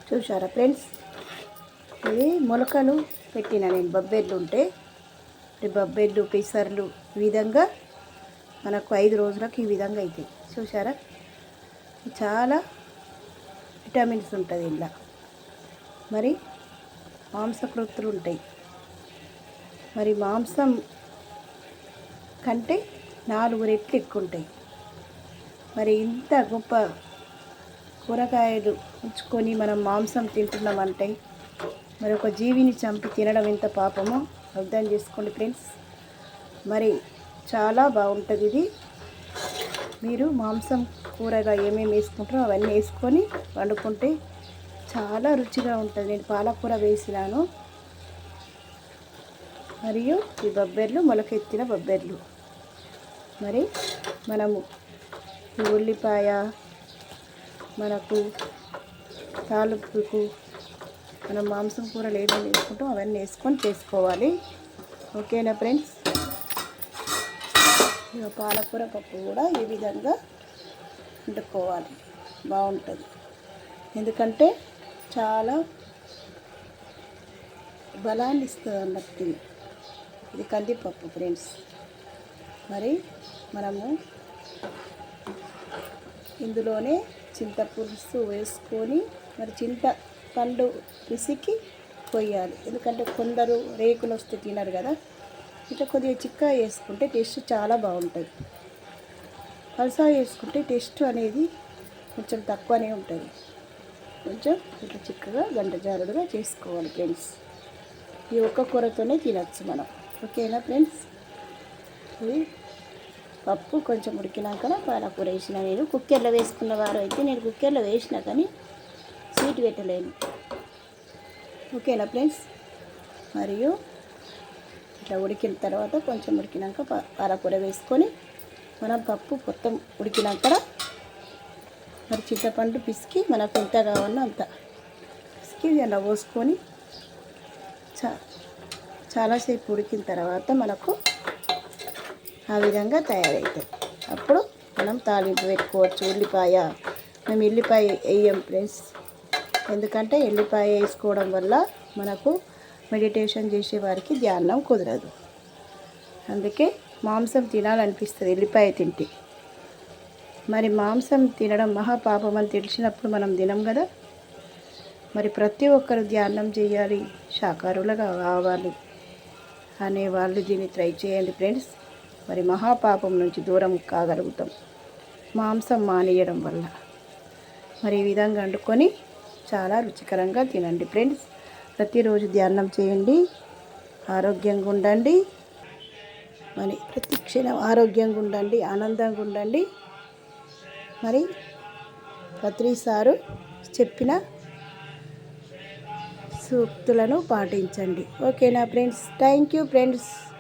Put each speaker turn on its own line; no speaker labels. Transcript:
చూసారా ఫ్రెండ్స్, ఇది మొలకలు పెట్టిన నేను బొబ్బెర్లు ఉంటే ఈ బొబ్బెర్లు పెసర్లు ఈ విధంగా మనకు 5 రోజులకు ఈ విధంగా అవుతాయి. చూసారా, చాలా విటమిన్స్ ఉంటుంది ఇలా. మరి మాంసకృతులు ఉంటాయి. మరి మాంసం కంటే 4 రెట్లు ఎక్కువ ఉంటాయి. మరి ఇంత గొప్ప కూరగాయలు ఉంచుకొని మనం మాంసం తింటున్నామంటే మరి ఒక జీవిని చంపి తినడం ఎంత పాపమో అర్థం చేసుకోండి ఫ్రెండ్స్. మరి చాలా బాగుంటుంది ఇది. మీరు మాంసం కూరగా ఏమేమి వేసుకుంటారో అవన్నీ వేసుకొని వండుకుంటే చాలా రుచిగా ఉంటుంది. నేను పాలకూర వేసినాను, మరియు ఈ బొబ్బెర్లు మొలకెత్తిన బొబ్బెర్లు. మరి మనము ఈ ఉల్లిపాయ, మనకు తాలింపుకు మనం మాంసం కూరలు ఏమేమి వేసుకుంటాం అవన్నీ వేసుకొని చేసుకోవాలి. ఓకేనా ఫ్రెండ్స్. ఇక పాలకూర పప్పు కూడా ఈ విధంగా వండుకోవాలి, బాగుంటుంది. ఎందుకంటే చాలా బలాన్ని ఇస్తుంది అన్నట్టు. ఇది కందిపప్పు ఫ్రెండ్స్. మరి మనము ఇందులోనే చింతపులుసు వేసుకొని మరి చింతపండు పిసికి కొయ్యాలి. ఎందుకంటే కొందరు రేకులు వస్తే తినరు కదా, ఇట్లా కొద్దిగా చిక్కగా వేసుకుంటే టేస్ట్ చాలా బాగుంటుంది. పలుసా వేసుకుంటే టేస్ట్ అనేది కొంచెం తక్కువనే ఉంటుంది. కొంచెం ఇట్లా చిక్కగా గంటజారుడుగా చేసుకోవాలి ఫ్రెండ్స్. ఈ ఒక్క కూరతోనే తినచ్చు మనం. ఓకేనా ఫ్రెండ్స్. ఇది పప్పు కొంచెం ఉడికినాక పాలకూర వేసిన. నేను కుక్కర్లో వేసుకున్న వారు అయితే నేను కుక్కర్లో వేసిన కానీ స్వీట్ పెట్టలేను. ఓకేనా ఫ్రెండ్స్. మరియు ఇట్లా ఉడికిన తర్వాత కొంచెం ఉడికినాక పాలకూర వేసుకొని మనం పప్పు మొత్తం ఉడికినాక మరి చింతపండు పిసికి మనకు ఎంత కావాలో అంత పిసికి అలా పోసుకొని చాలాసేపు ఉడికిన తర్వాత మనకు ఆ విధంగా తయారవుతాయి. అప్పుడు మనం తాలింపు పెట్టుకోవచ్చు. ఉల్లిపాయ, మేము ఎల్లిపాయ వేయం ఫ్రెండ్స్. ఎందుకంటే ఎల్లిపాయ వేసుకోవడం వల్ల మనకు మెడిటేషన్ చేసే వారికి ధ్యానం కుదరదు. అందుకే మాంసం తినాలనిపిస్తుంది ఎల్లిపాయ తింటే. మరి మాంసం తినడం మహాపాపం అని తెలిసినప్పుడు మనం తినం కదా. మరి ప్రతి ఒక్కరు ధ్యానం చేయాలి, శాకాహారులుగా కావాలి అనేవాళ్ళు దీన్ని ట్రై చేయండి ఫ్రెండ్స్. మరి మహాపాపం నుంచి దూరం కాగలుగుతాం మాంసం మానేయడం వల్ల. మరి ఈ విధంగా వండుకొని చాలా రుచికరంగా తినండి ఫ్రెండ్స్. ప్రతిరోజు ధ్యానం చేయండి, ఆరోగ్యంగా ఉండండి. మరి ప్రతి క్షణం ఆరోగ్యంగా ఉండండి, ఆనందంగా ఉండండి. మరి పత్రిసారు చెప్పిన సూక్తులను పాటించండి. ఓకేనా ఫ్రెండ్స్. Thank you friends.